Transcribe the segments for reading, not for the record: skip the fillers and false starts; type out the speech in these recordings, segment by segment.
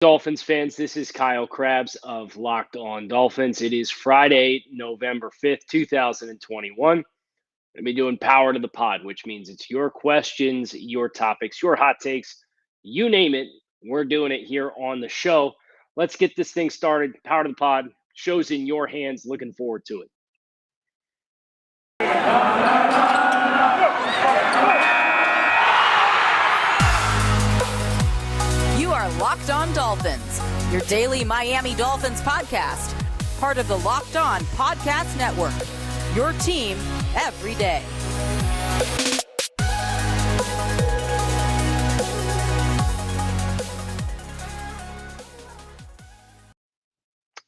Dolphins fans, this is Kyle Krabs of Locked On Dolphins. It is Friday, November 5th, 2021. I'm going to be doing Power to the Pod, which means it's your questions, your topics, your hot takes, you name it. We're doing it here on the show. Let's get this thing started. Power to the Pod, show's in your hands. Looking forward to it. You are Locked On Dolphins, your daily Miami Dolphins podcast, part of the Locked On Podcast Network, your team every day.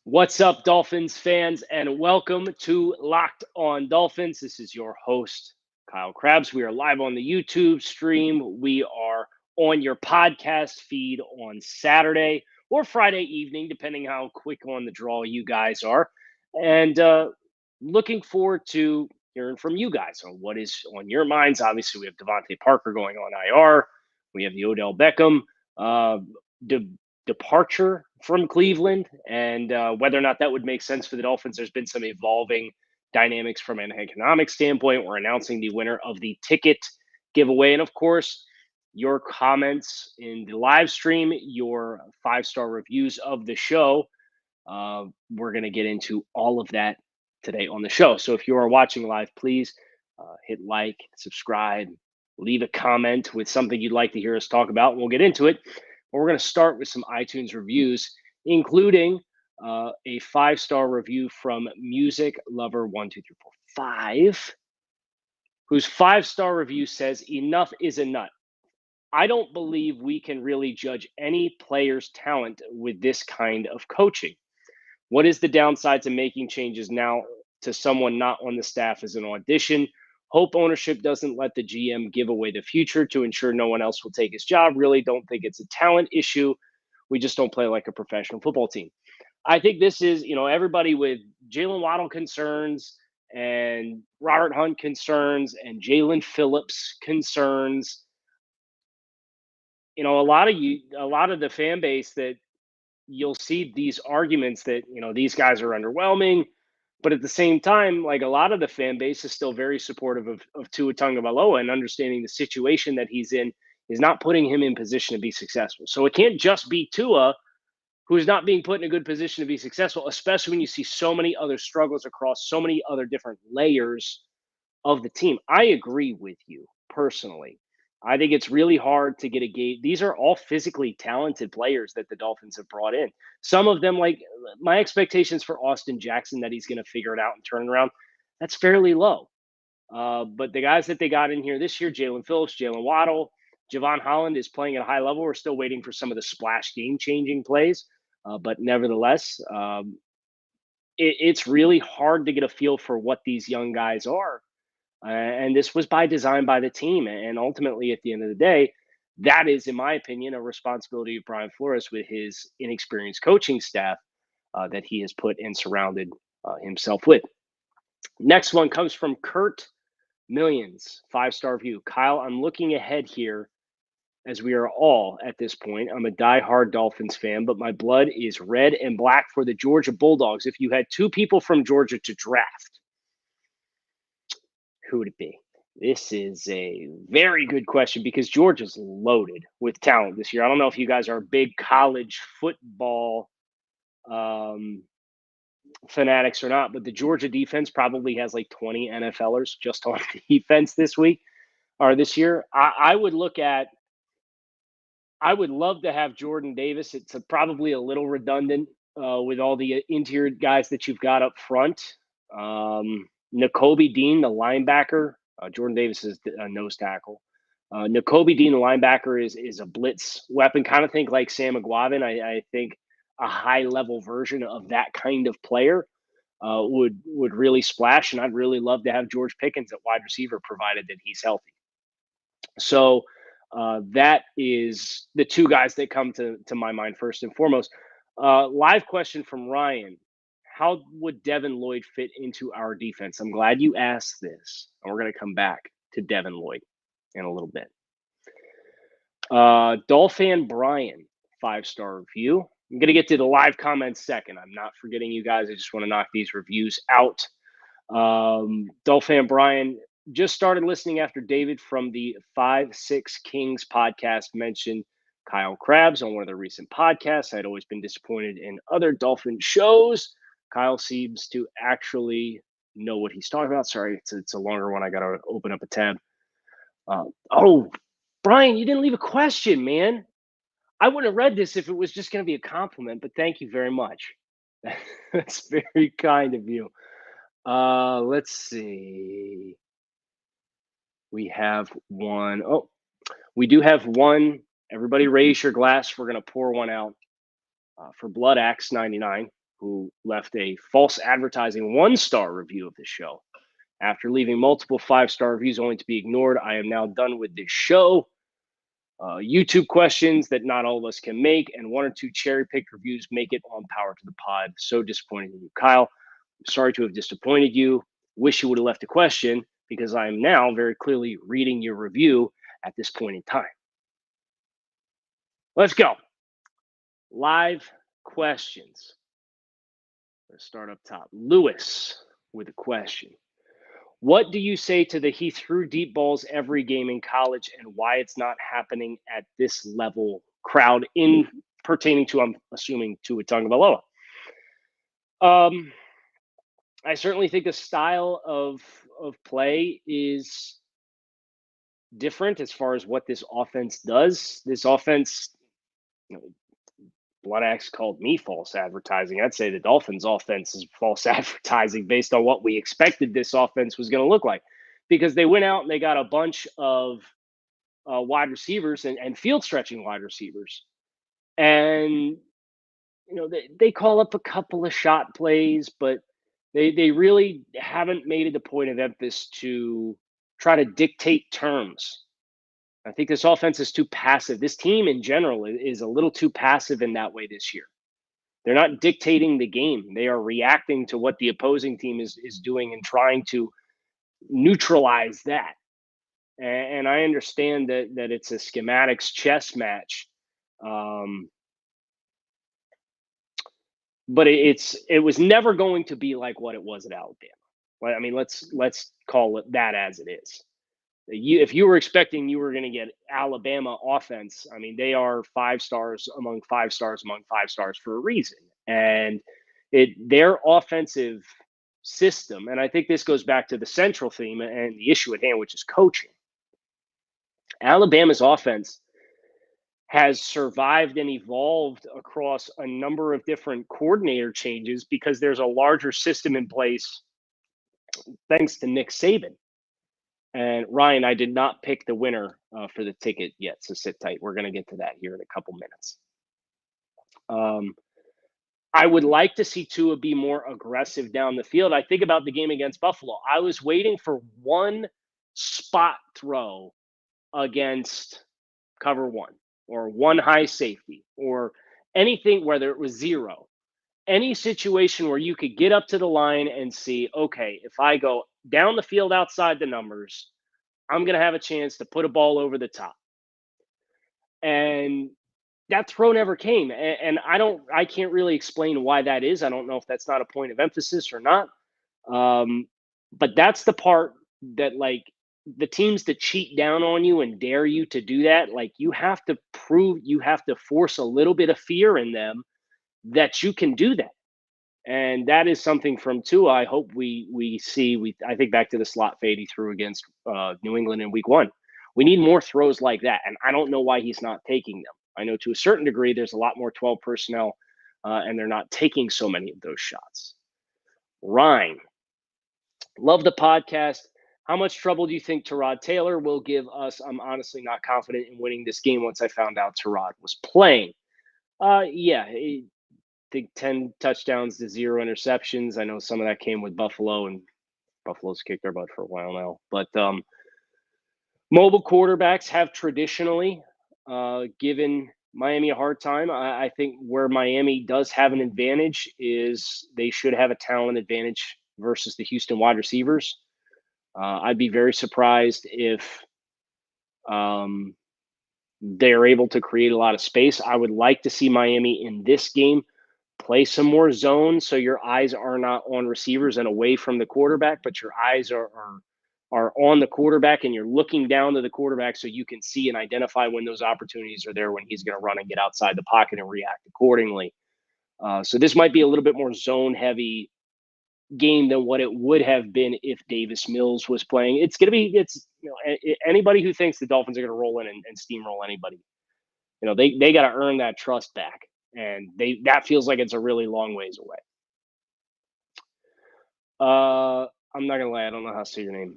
What's up, Dolphins fans, and welcome to Locked On Dolphins. This is your host, Kyle Krabs. We are live on the YouTube stream. We are on your podcast feed on Saturday or Friday evening, depending how quick on the draw you guys are. And looking forward to hearing from you guys on what is on your minds. Obviously, we have Devontae Parker going on IR. We have the Odell Beckham departure from Cleveland, and whether or not that would make sense for the Dolphins. There's been some evolving dynamics from an economic standpoint. We're announcing the winner of the ticket giveaway. And of course, your comments in the live stream, your 5-star reviews of the show. We're going to get into all of that today on the show. So if you are watching live, please hit like, subscribe, leave a comment with something you'd like to hear us talk about, and we'll get into it. But we're going to start with some iTunes reviews, including a 5-star review from Music Lover 12345, whose 5-star review says, "Enough is a nut. I don't believe we can really judge any player's talent with this kind of coaching. What is the downside to making changes now to someone not on the staff as an audition? Hope ownership doesn't let the GM give away the future to ensure no one else will take his job. Really don't think it's a talent issue. We just don't play like a professional football team." I think this is, everybody with Jalen Waddle concerns and Robert Hunt concerns and Jalen Phillips concerns. A lot of the fan base that you'll see these arguments that, these guys are underwhelming. But at the same time, like, a lot of the fan base is still very supportive of Tua Tagovailoa, and understanding the situation that he's in is not putting him in position to be successful. So it can't just be Tua who's not being put in a good position to be successful, especially when you see so many other struggles across so many other different layers of the team. I agree with you personally. I think it's really hard to get a gauge. These are all physically talented players that the Dolphins have brought in. Some of them, like, my expectations for Austin Jackson that he's going to figure it out and turn it around, that's fairly low. But the guys that they got in here this year, Jalen Phillips, Jalen Waddle, Javon Holland is playing at a high level. We're still waiting for some of the splash game-changing plays. But nevertheless, it's really hard to get a feel for what these young guys are. And this was by design by the team. And ultimately, at the end of the day, that is, in my opinion, a responsibility of Brian Flores with his inexperienced coaching staff that he has put and surrounded himself with. Next one comes from Kurt Millions, 5-star view. Kyle, I'm looking ahead here, as we are all at this point. I'm a diehard Dolphins fan, but my blood is red and black for the Georgia Bulldogs. If you had 2 people from Georgia to draft, who would it be? This is a very good question because Georgia's loaded with talent this year. I don't know if you guys are big college football fanatics or not, but the Georgia defense probably has like 20 NFLers just on defense this year. I would love to have Jordan Davis. It's probably a little redundant with all the interior guys that you've got up front. Nakobe Dean, the linebacker. Jordan Davis is a nose tackle. Nakobe Dean, the linebacker, is a blitz weapon. Kind of think like Sam McGuavin. I think a high-level version of that kind of player would really splash, and I'd really love to have George Pickens at wide receiver, provided that he's healthy. So that is the 2 guys that come to my mind first and foremost. Live question from Ryan. How would Devin Lloyd fit into our defense? I'm glad you asked this, and we're going to come back to Devin Lloyd in a little bit. Dolphin Brian, 5-star review. I'm going to get to the live comments second. I'm not forgetting you guys. I just want to knock these reviews out. Dolphin Brian just started listening after David from the 5-6 Kings podcast mentioned Kyle Krabs on one of the recent podcasts. I'd always been disappointed in other Dolphin shows. Kyle seems to actually know what he's talking about. Sorry, it's a longer one. I got to open up a tab. Brian, you didn't leave a question, man. I wouldn't have read this if it was just going to be a compliment, but thank you very much. That's very kind of you. Let's see. We have one. Oh, we do have one. Everybody raise your glass. We're going to pour one out for Blood Axe 99, who left a false advertising 1-star review of the show. After leaving multiple 5-star reviews only to be ignored, I am now done with this show. YouTube questions that not all of us can make, and 1 or 2 cherry-picked reviews make it on Power to the Pod. So disappointed in you, Kyle. I'm sorry to have disappointed you. Wish you would have left a question, because I am now very clearly reading your review at this point in time. Let's go. Live questions. Let's start up top. Lewis with a question. What do you say to the he threw deep balls every game in college and why it's not happening at this level crowd in pertaining to, I'm assuming, to Tagovailoa? I certainly think the style of play is different as far as what this offense does. This offense, Blood Axe called me false advertising. I'd say the Dolphins' offense is false advertising based on what we expected this offense was going to look like, because they went out and they got a bunch of wide receivers and field stretching wide receivers, and they call up a couple of shot plays, but they really haven't made it a point of emphasis to try to dictate terms. I think this offense is too passive. This team in general is a little too passive in that way this year. They're not dictating the game. They are reacting to what the opposing team is doing and trying to neutralize that. And I understand that it's a schematics chess match. But it was never going to be like what it was at Alabama. I mean, let's call it that as it is. If you were expecting you were going to get Alabama offense, I mean, they are 5 stars among 5 stars among 5 stars for a reason. And their offensive system, and I think this goes back to the central theme and the issue at hand, which is coaching. Alabama's offense has survived and evolved across a number of different coordinator changes because there's a larger system in place thanks to Nick Saban. And Ryan, I did not pick the winner for the ticket yet, so sit tight. We're going to get to that here in a couple minutes. I would like to see Tua be more aggressive down the field. I think about the game against Buffalo. I was waiting for one spot throw against cover 1 or one high safety or anything, whether it was 0. Any situation where you could get up to the line and see, okay, if I go down the field outside the numbers, I'm going to have a chance to put a ball over the top. And that throw never came. And I can't really explain why that is. I don't know if that's not a point of emphasis or not. But that's the part that, like, the teams that cheat down on you and dare you to do that, like, you have to force a little bit of fear in them that you can do that. And that is something from Tua I hope we see. I think back to the slot fade he threw against New England in week 1. We need more throws like that, and I don't know why he's not taking them. I know to a certain degree there's a lot more 12 personnel, and they're not taking so many of those shots. Ryan, love the podcast. How much trouble do you think Tyrod Taylor will give us? I'm honestly not confident in winning this game once I found out Tyrod was playing. I think 10 touchdowns to 0 interceptions. I know some of that came with Buffalo, and Buffalo's kicked their butt for a while now. But mobile quarterbacks have traditionally given Miami a hard time. I think where Miami does have an advantage is they should have a talent advantage versus the Houston wide receivers. I'd be very surprised if they're able to create a lot of space. I would like to see Miami in this game play some more zone so your eyes are not on receivers and away from the quarterback, but your eyes are on the quarterback and you're looking down to the quarterback so you can see and identify when those opportunities are there when he's going to run and get outside the pocket and react accordingly. So this might be a little bit more zone heavy game than what it would have been if Davis Mills was playing. It's going to be, anybody who thinks the Dolphins are going to roll in and steamroll anybody, they got to earn that trust back. And that feels like it's a really long ways away. I'm not going to lie. I don't know how to say your name.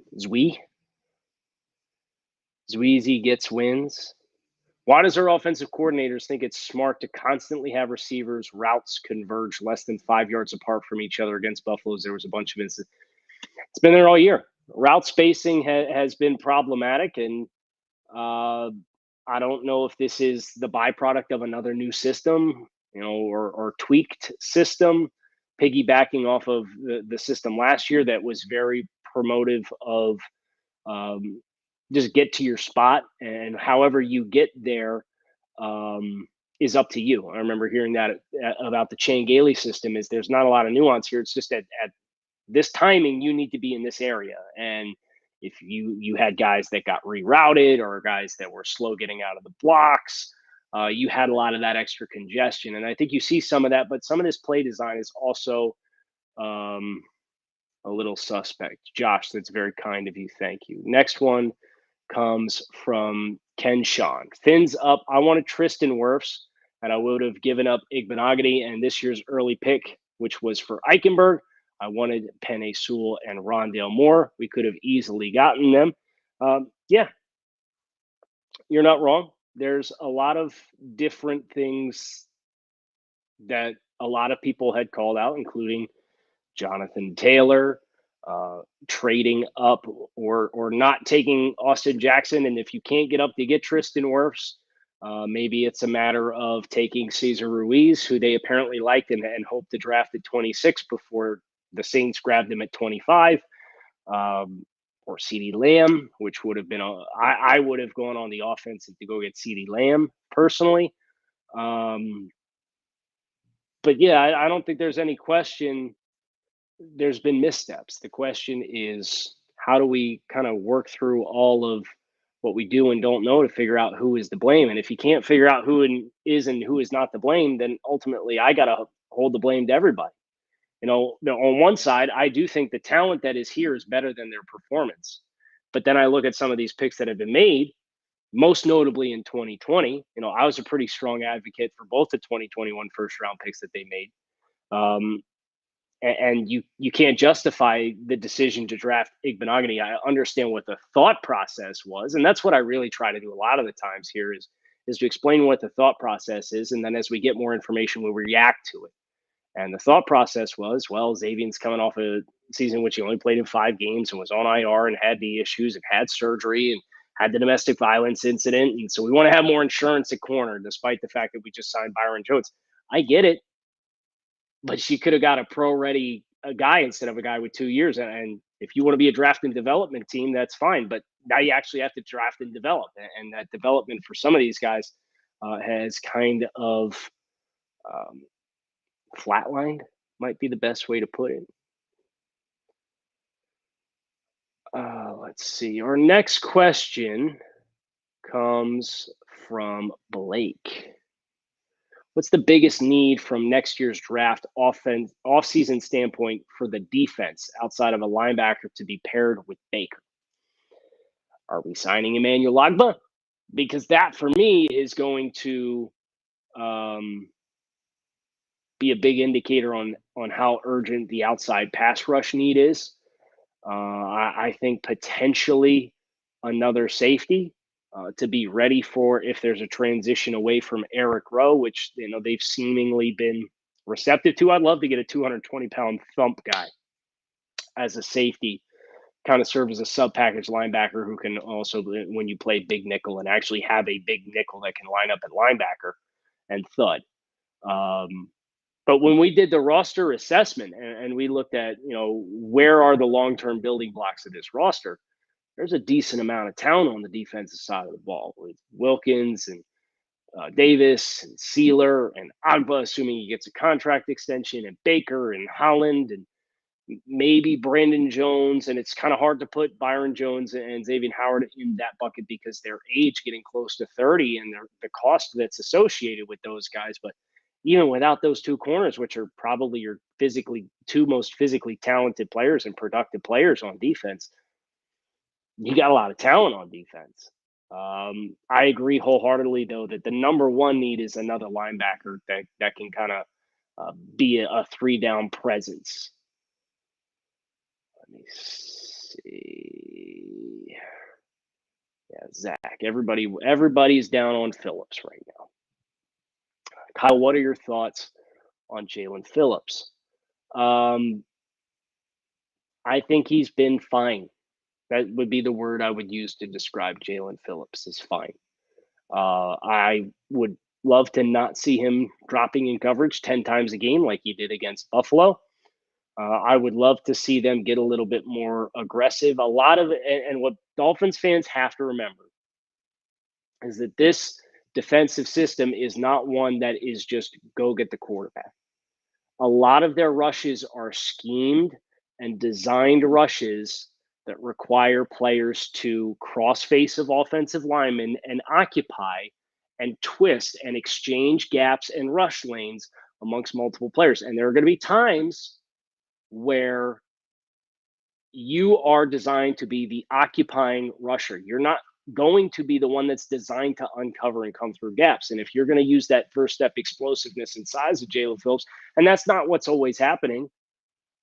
Zweezy gets wins. Why does our offensive coordinators think it's smart to constantly have receivers routes converge less than 5 yards apart from each other against Buffaloes? There was a bunch of instances. It's been there all year. Route spacing has been problematic, and I don't know if this is the byproduct of another new system, or tweaked system, piggybacking off of the system last year that was very promotive of just get to your spot, and however you get there is up to you. I remember hearing that about the Chan Gailey system is there's not a lot of nuance here. It's just at this timing, you need to be in this area. And if you had guys that got rerouted or guys that were slow getting out of the blocks, you had a lot of that extra congestion. And I think you see some of that, but some of this play design is also a little suspect. Josh, that's very kind of you. Thank you. Next one comes from Ken Sean. Fins up. I wanted Tristan Wirfs, and I would have given up Igbenogany and this year's early pick, which was for Eichenberg. I wanted Penei Sewell and Rondale Moore. We could have easily gotten them. Yeah, you're not wrong. There's a lot of different things that a lot of people had called out, including Jonathan Taylor, trading up or not taking Austin Jackson. And if you can't get up to get Tristan Wirfs, maybe it's a matter of taking Cesar Ruiz, who they apparently liked and hoped to draft at 26 before the Saints grabbed him at 25, or CeeDee Lamb, which would have been I would have gone on the offensive to go get CeeDee Lamb personally. But yeah, I don't think there's any question. There's been missteps. The question is, how do we kind of work through all of what we do and don't know to figure out who is to blame? And if you can't figure out who is and who is not to blame, then ultimately I got to hold the blame to everybody. On one side, I do think the talent that is here is better than their performance. But then I look at some of these picks that have been made, most notably in 2020. I was a pretty strong advocate for both the 2021 first round picks that they made. And you can't justify the decision to draft Igbenogany. I understand what the thought process was, and that's what I really try to do a lot of the times here is to explain what the thought process is, and then as we get more information, we'll react to it. And the thought process was, well, Xavier's coming off a season in which he only played in 5 games and was on IR and had knee issues and had surgery and had the domestic violence incident, and so we want to have more insurance at corner, despite the fact that we just signed Byron Jones. I get it. But she could have got a pro-ready guy instead of a guy with 2 years. And if you want to be a draft and development team, that's fine. But now you actually have to draft and develop. And that development for some of these guys has kind of flatlined, might be the best way to put it. Let's see. Our next question comes from Blake. What's the biggest need from next year's draft off-season standpoint for the defense outside of a linebacker to be paired with Baker? Are we signing Emmanuel Ogbah? Because that, for me, is going to be a big indicator on how urgent the outside pass rush need is. I think potentially another safety. To be ready for if there's a transition away from Eric Rowe, which they've seemingly been receptive to. I'd love to get a 220-pound thump guy as a safety, kind of serve as a sub-package linebacker who can also, when you play big nickel, and actually have a big nickel that can line up at linebacker and thud. But when we did the roster assessment and we looked at, where are the long-term building blocks of this roster, there's a decent amount of talent on the defensive side of the ball with Wilkins and Davis and Sealer and Agba, assuming he gets a contract extension, and Baker and Holland and maybe Brandon Jones. And it's kind of hard to put Byron Jones and Xavier Howard in that bucket because their age getting close to 30 and the cost that's associated with those guys. But even without those two corners, which are probably your two most physically talented players and productive players on defense, you got a lot of talent on defense. I agree wholeheartedly, though, that the number one need is another linebacker that can kind of be a three-down presence. Let me see. Yeah, Zach. Everybody's down on Phillips right now. Kyle, what are your thoughts on Jalen Phillips? I think he's been fine. That would be the word I would use to describe Jalen Phillips is fine. I would love to not see him dropping in coverage 10 times a game like he did against Buffalo. I would love to see them get a little bit more aggressive. A lot of and what Dolphins fans have to remember is that this defensive system is not one that is just go get the quarterback. A lot of their rushes are schemed and designed rushes that require players to cross face of offensive linemen and occupy and twist and exchange gaps and rush lanes amongst multiple players. And there are going to be times where you are designed to be the occupying rusher. You're not going to be the one that's designed to uncover and come through gaps. And if you're going to use that first step explosiveness and size of Jalen Phillips, and that's not what's always happening,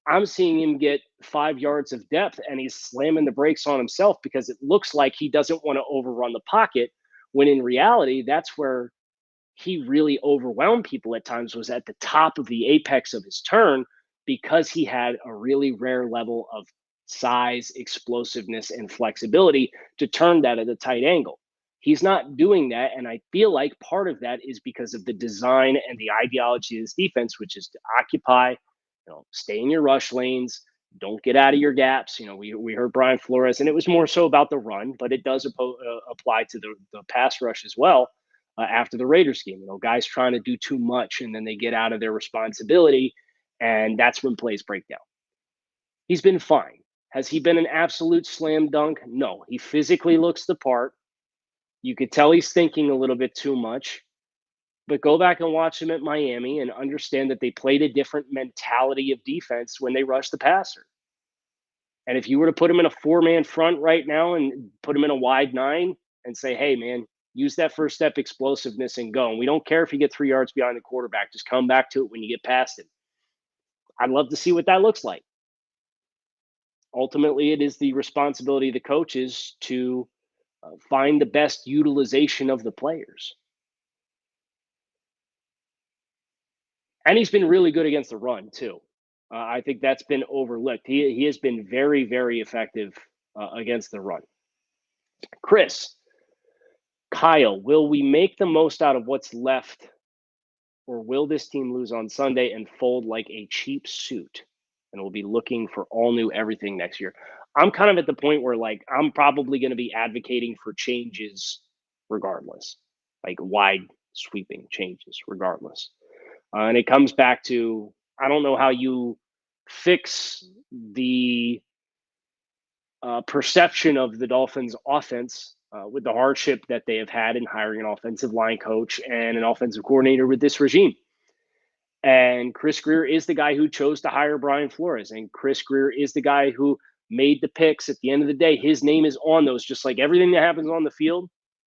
I'm seeing him get 5 yards of depth and he's slamming the brakes on himself because it looks like he doesn't want to overrun the pocket, when in reality, that's where he really overwhelmed people at times, was at the top of the apex of his turn, because he had a really rare level of size, explosiveness, and flexibility to turn that at a tight angle. He's not doing that, and I feel like part of that is because of the design and the ideology of this defense, which is to occupy, stay in your rush lanes, don't get out of your gaps. We heard Brian Flores, and it was more so about the run, but it does apply to the pass rush as well. After the Raiders game, guys trying to do too much, and then they get out of their responsibility, and that's when plays break down. He's been fine. Has he been an absolute slam dunk? No. He physically looks the part. You could tell he's thinking a little bit too much. But go back and watch him at Miami and understand that they played a different mentality of defense when they rushed the passer. And if you were to put him in a 4-man front right now and put him in a wide 9 and say, hey, man, use that first step explosiveness and go. And we don't care if you get 3 yards behind the quarterback. Just come back to it when you get past him. I'd love to see what that looks like. Ultimately, it is the responsibility of the coaches to find the best utilization of the players. And he's been really good against the run, too. I think that's been overlooked. He has been very, very effective against the run. Chris, Kyle, will we make the most out of what's left, or will this team lose on Sunday and fold like a cheap suit? And we'll be looking for all new everything next year. I'm kind of at the point where, I'm probably going to be advocating for changes regardless, like wide sweeping changes regardless. And it comes back to, I don't know how you fix the perception of the Dolphins offense with the hardship that they have had in hiring an offensive line coach and an offensive coordinator with this regime. And Chris Grier is the guy who chose to hire Brian Flores. And Chris Grier is the guy who made the picks. At the end of the day, his name is on those, just like everything that happens on the field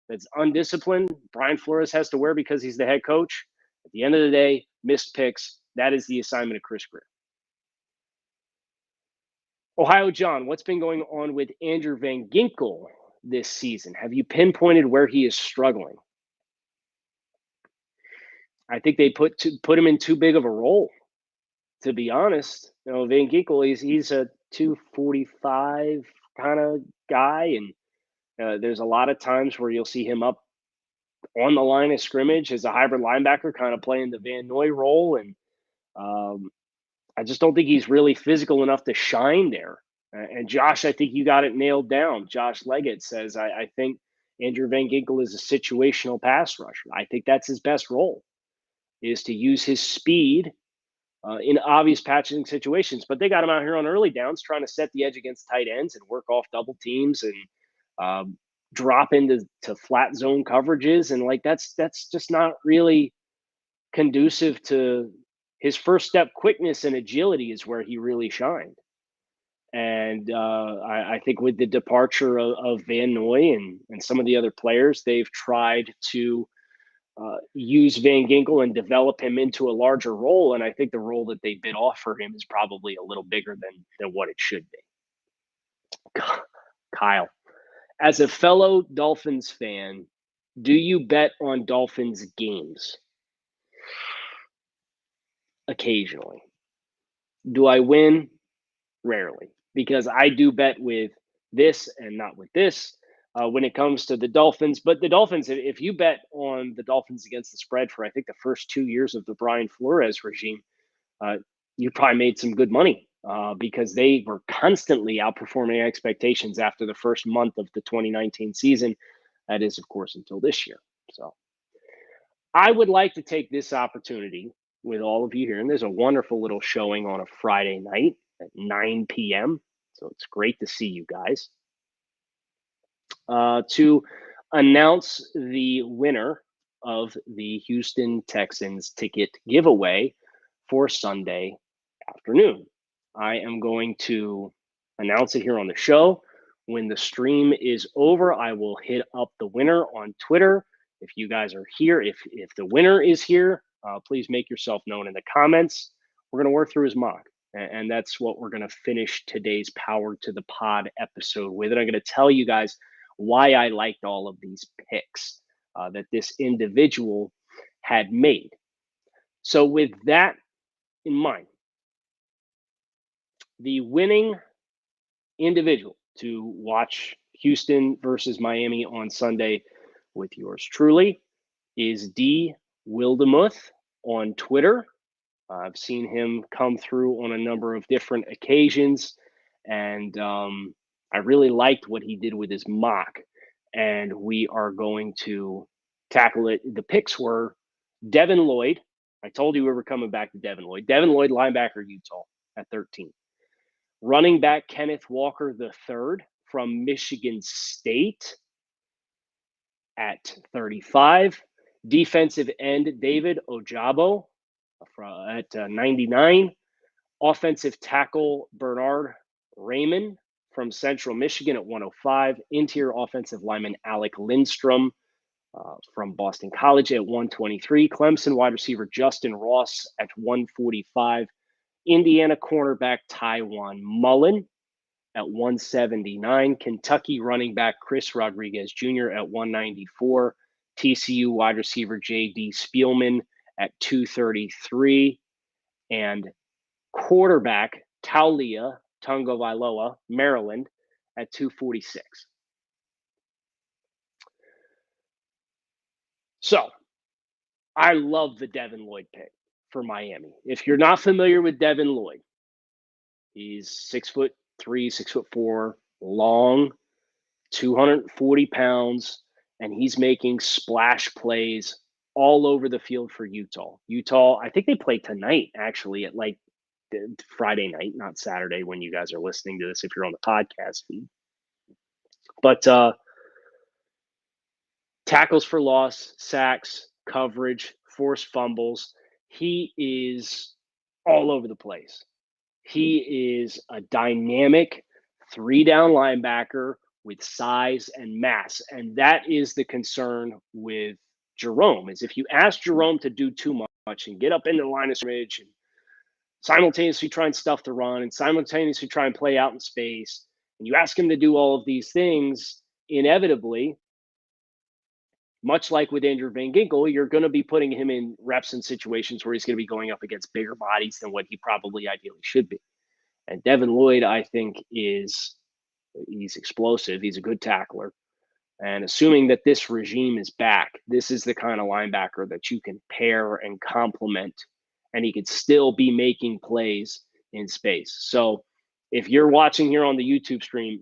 that's undisciplined, Brian Flores has to wear because he's the head coach. At the end of the day, missed picks, that is the assignment of Chris Grier. Ohio John, what's been going on with Andrew Van Ginkel this season? Have you pinpointed where he is struggling? I think they put him in too big of a role, to be honest. Van Ginkel, he's a 245 kind of guy, and there's a lot of times where you'll see him up on the line of scrimmage as a hybrid linebacker, kind of playing the Van Noy role, and I just don't think he's really physical enough to shine there. And Josh, I think you got it nailed down. Josh Leggett says, I think Andrew Van Ginkel is a situational pass rusher. I think that's his best role, is to use his speed in obvious patching situations. But they got him out here on early downs trying to set the edge against tight ends and work off double teams and drop into flat zone coverages. And like that's just not really conducive to his first step. Quickness and agility is where he really shined. And I think with the departure of Van Noy and some of the other players, they've tried to use Van Ginkel and develop him into a larger role. And I think the role that they bit off for him is probably a little bigger than what it should be. Kyle, as a fellow Dolphins fan, do you bet on Dolphins games? Occasionally. Do I win? Rarely, because I do bet with this and not with this when it comes to the Dolphins. But the Dolphins, if you bet on the Dolphins against the spread for, I think, the first 2 years of the Brian Flores regime, you probably made some good money because they were constantly outperforming expectations after the first month of the 2019 season. That is, of course, until this year. So I would like to take this opportunity with all of you here, and there's a wonderful little showing on a Friday night at 9 p.m. So it's great to see you guys. To announce the winner of the Houston Texans ticket giveaway for Sunday afternoon. I am going to announce it here on the show. When the stream is over, I will hit up the winner on Twitter. If you guys are here, if the winner is here, please make yourself known in the comments. We're going to work through his mock. And that's what we're going to finish today's Power to the Pod episode with. And I'm going to tell you guys why I liked all of these picks that this individual had made. So with that in mind, the winning individual to watch Houston versus Miami on Sunday with yours truly is D. Wildemuth on Twitter. I've seen him come through on a number of different occasions, and I really liked what he did with his mock, and we are going to tackle it. The picks were Devin Lloyd. I told you we were coming back to Devin Lloyd. Devin Lloyd, linebacker, Utah at 13. Running back Kenneth Walker III from Michigan State at 35. Defensive end David Ojabo at 99. Offensive tackle Bernard Raymond from Central Michigan at 105. Interior offensive lineman Alec Lindstrom from Boston College at 123. Clemson wide receiver Justin Ross at 145. Indiana cornerback Tywan Mullen at 179. Kentucky running back Chris Rodriguez Jr. at 194. TCU wide receiver J.D. Spielman at 233. And quarterback Taulia Tagovailoa, Maryland, at 246. So I love the Devin Lloyd pick for Miami. If you're not familiar with Devin Lloyd, he's 6'3", 6'4", long, 240 pounds, and he's making splash plays all over the field for Utah. Utah, I think they play tonight, actually, at like Friday night, not Saturday when you guys are listening to this if you're on the podcast feed. But tackles for loss, sacks, coverage, forced fumbles. He is all over the place. He is a dynamic 3-down linebacker with size and mass. And that is the concern with Jerome, is if you ask Jerome to do too much and get up into the line of scrimmage and simultaneously try and stuff the run and simultaneously try and play out in space, and you ask him to do all of these things, inevitably, much like with Andrew Van Ginkel, you're going to be putting him in reps and situations where he's going to be going up against bigger bodies than what he probably ideally should be. And Devin Lloyd, I think, he's explosive. He's a good tackler. And assuming that this regime is back, this is the kind of linebacker that you can pair and complement, and he could still be making plays in space. So If you're watching here on the YouTube stream,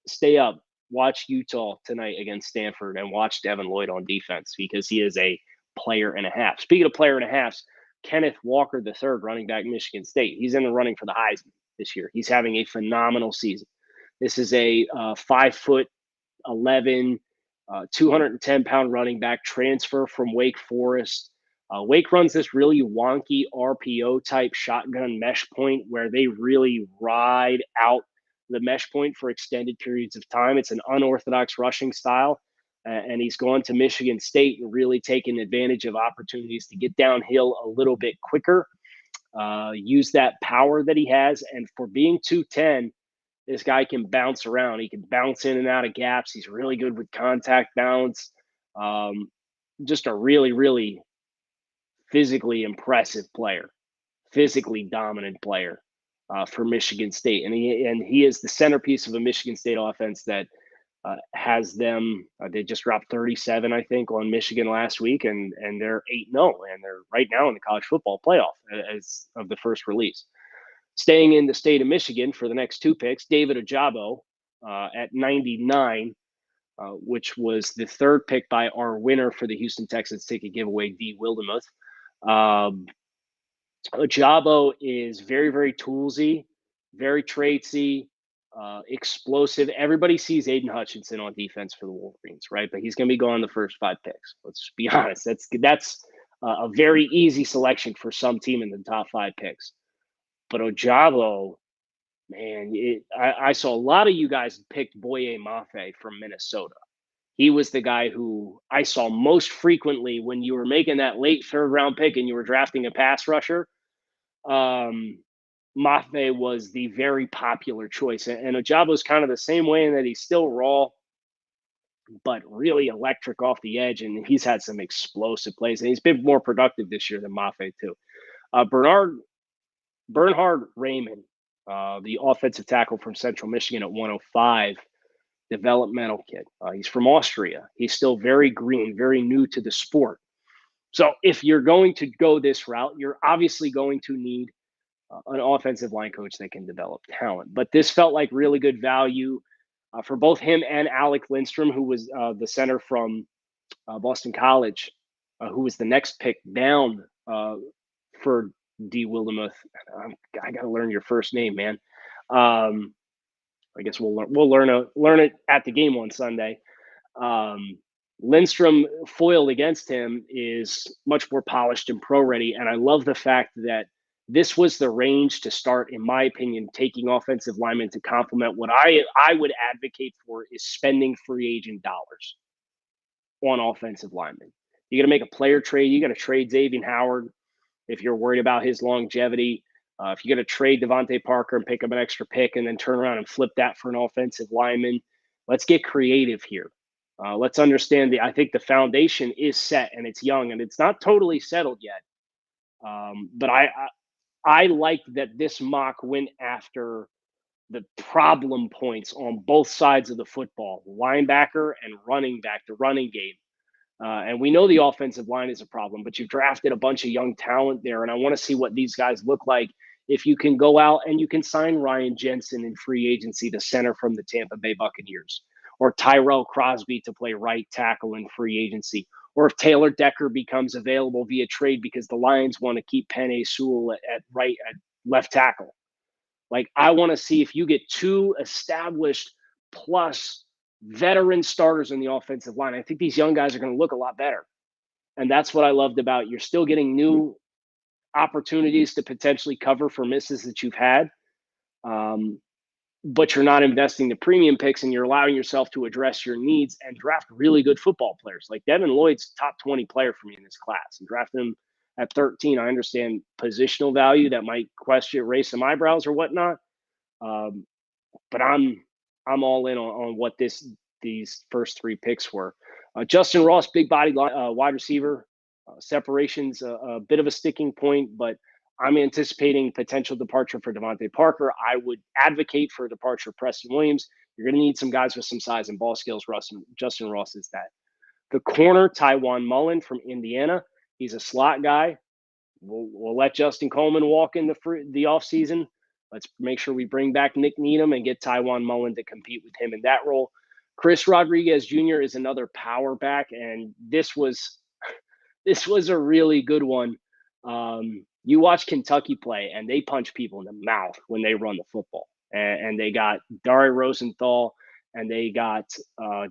stay up. Watch Utah tonight against Stanford and watch Devin Lloyd on defense because he is a player and a half. Speaking of player and a halves, Kenneth Walker III, running back Michigan State, he's in the running for the Heisman this year. He's having a phenomenal season. This is a 5'11", 210-pound running back transfer from Wake Forest. Wake runs this really wonky RPO type shotgun mesh point where they really ride out the mesh point for extended periods of time. It's an unorthodox rushing style. And he's gone to Michigan State and really taken advantage of opportunities to get downhill a little bit quicker, use that power that he has. And for being 210, this guy can bounce around. He can bounce in and out of gaps. He's really good with contact balance. Just a really, really physically impressive player, physically dominant player for Michigan State. And he is the centerpiece of a Michigan State offense that has them. They just dropped 37, I think, on Michigan last week, and they're 8-0, and they're right now in the college football playoff as of the first release. Staying in the state of Michigan for the next two picks, David Ojabo at 99, which was the third pick by our winner for the Houston Texans ticket giveaway, D. Wildemuth. Ojabo is very, very toolsy, very traitsy, explosive. Everybody sees Aiden Hutchinson on defense for the Wolverines, right? But he's going to be going the first 5 picks. Let's be honest. That's a very easy selection for some team in the top 5 picks. But Ojabo, man, I saw a lot of you guys picked Boye Mafe from Minnesota. He was the guy who I saw most frequently when you were making that late 3rd round pick and you were drafting a pass rusher. Mafe was the very popular choice. And Ojabo is kind of the same way in that he's still raw, but really electric off the edge. And he's had some explosive plays. And he's been more productive this year than Mafe, too. Bernhard Raymond, the offensive tackle from Central Michigan at 105, developmental kid. He's from Austria. He's still very green, very new to the sport. So if you're going to go this route, you're obviously going to need an offensive line coach that can develop talent. But this felt like really good value for both him and Alec Lindstrom, who was the center from Boston College, who was the next pick down for D. Wildemuth. I got to learn your first name, man. I guess we'll learn it at the game on Sunday. Lindstrom foiled against him is much more polished and pro ready, and I love the fact that this was the range to start, in my opinion, taking offensive linemen to complement what I would advocate for is spending free agent dollars on offensive linemen. You got to make a player trade. You got to trade Xavier Howard if you're worried about his longevity. If you're going to trade Devontae Parker and pick up an extra pick and then turn around and flip that for an offensive lineman, let's get creative here. Let's understand I think the foundation is set and it's young and it's not totally settled yet. But I like that this mock went after the problem points on both sides of the football, linebacker and running back, the running game. And we know the offensive line is a problem, but you've drafted a bunch of young talent there. And I want to see what these guys look like if you can go out and you can sign Ryan Jensen in free agency, the center from the Tampa Bay Buccaneers, or Tyrell Crosby to play right tackle in free agency, or if Taylor Decker becomes available via trade because the Lions want to keep Penei Sewell at left tackle. Like, I want to see if you get 2 established plus veteran starters in the offensive line. I think these young guys are going to look a lot better. And that's what I loved about you're still getting new opportunities to potentially cover for misses that you've had. But you're not investing the premium picks and you're allowing yourself to address your needs and draft really good football players. Like Devin Lloyd's top 20 player for me in this class, and draft him at 13. I understand positional value that might raise some eyebrows or whatnot. But I'm all in on what these first 3 picks were. Justin Ross, big body wide receiver. Separation's a bit of a sticking point, but I'm anticipating potential departure for Devontae Parker. I would advocate for a departure of Preston Williams. You're going to need some guys with some size and ball skills. Justin Ross is that. The corner, Tywan Mullen from Indiana. He's a slot guy. We'll let Justin Coleman walk in the offseason. Let's make sure we bring back Nick Needham and get Tywan Mullen to compete with him in that role. Chris Rodriguez Jr. is another power back, and this was a really good one. You watch Kentucky play, and they punch people in the mouth when they run the football. And they got Dari Rosenthal and they got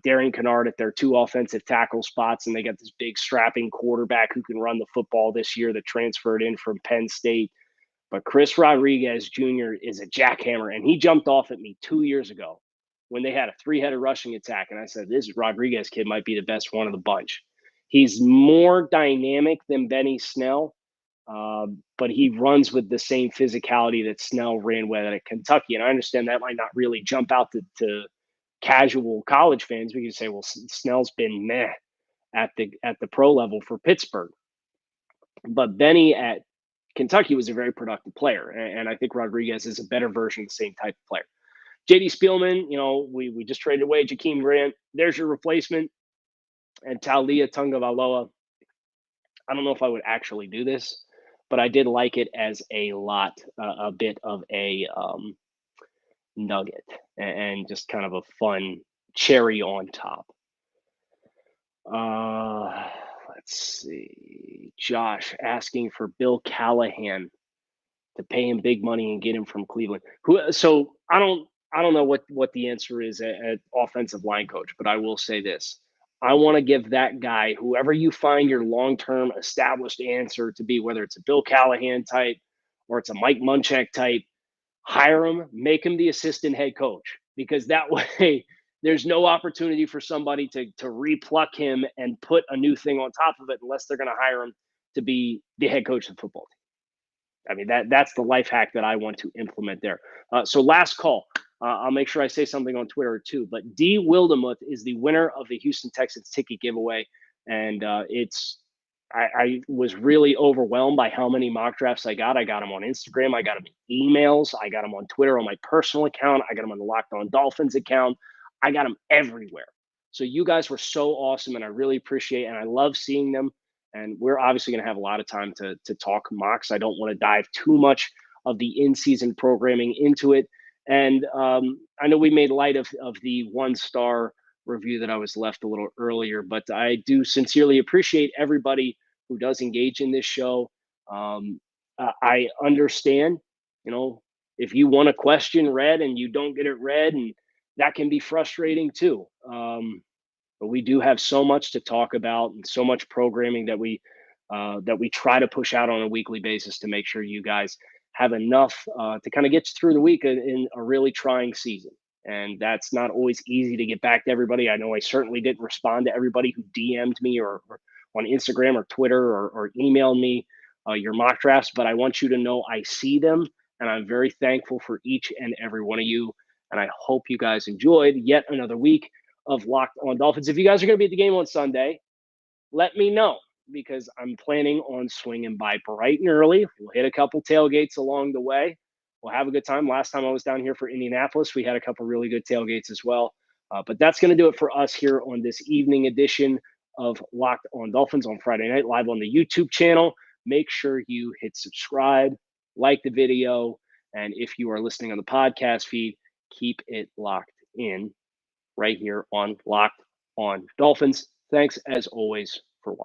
Darian Kennard at their 2 offensive tackle spots, and they got this big strapping quarterback who can run the football this year that transferred in from Penn State. But Chris Rodriguez Jr. is a jackhammer, and he jumped off at me 2 years ago when they had a 3-headed rushing attack, and I said, this Rodriguez kid might be the best one of the bunch. He's more dynamic than Benny Snell, but he runs with the same physicality that Snell ran with at Kentucky. And I understand that might not really jump out to casual college fans. We can say, well, Snell's been meh at the pro level for Pittsburgh. But Benny at Kentucky was a very productive player. And I think Rodriguez is a better version of the same type of player. J.D. Spielman, we just traded away Jakeem Grant. There's your replacement. And Talia Tungavaloa. I don't know if I would actually do this, but I did like it as a bit of a nugget and just kind of a fun cherry on top. Let's see. Josh asking for Bill Callahan to pay him big money and get him from Cleveland. So I don't know what the answer is at offensive line coach, but I will say this. I want to give that guy, whoever you find your long-term established answer to be, whether it's a Bill Callahan type or it's a Mike Munchak type, hire him, make him the assistant head coach, because that way there's no opportunity for somebody to repluck him and put a new thing on top of it unless they're going to hire him to be the head coach of the football team. I mean, that's the life hack that I want to implement there. So last call. I'll make sure I say something on Twitter too. But D. Wildemuth is the winner of the Houston Texans ticket giveaway. And I was really overwhelmed by how many mock drafts I got. I got them on Instagram. I got them in emails. I got them on Twitter on my personal account. I got them on the Locked On Dolphins account. I got them everywhere. So you guys were so awesome, and I really appreciate it. And I love seeing them. And we're obviously going to have a lot of time to talk mocks. I don't want to dive too much of the in-season programming into it. And I know we made light of the 1-star review that I was left a little earlier, but I do sincerely appreciate everybody who does engage in this show. I understand, if you want a question read and you don't get it read, and that can be frustrating too. But we do have so much to talk about and so much programming that we try to push out on a weekly basis to make sure you guys have enough to kind of get you through the week in a really trying season. And that's not always easy to get back to everybody. I know I certainly didn't respond to everybody who DM'd me or on Instagram or Twitter or emailed me your mock drafts, but I want you to know I see them, and I'm very thankful for each and every one of you. And I hope you guys enjoyed yet another week of Locked On Dolphins. If you guys are going to be at the game on Sunday, let me know, because I'm planning on swinging by bright and early. We'll hit a couple tailgates along the way. We'll have a good time. Last time I was down here for Indianapolis, we had a couple really good tailgates as well. But that's going to do it for us here on this evening edition of Locked On Dolphins on Friday night, live on the YouTube channel. Make sure you hit subscribe, like the video, and if you are listening on the podcast feed, keep it locked in right here on Locked On Dolphins. Thanks as always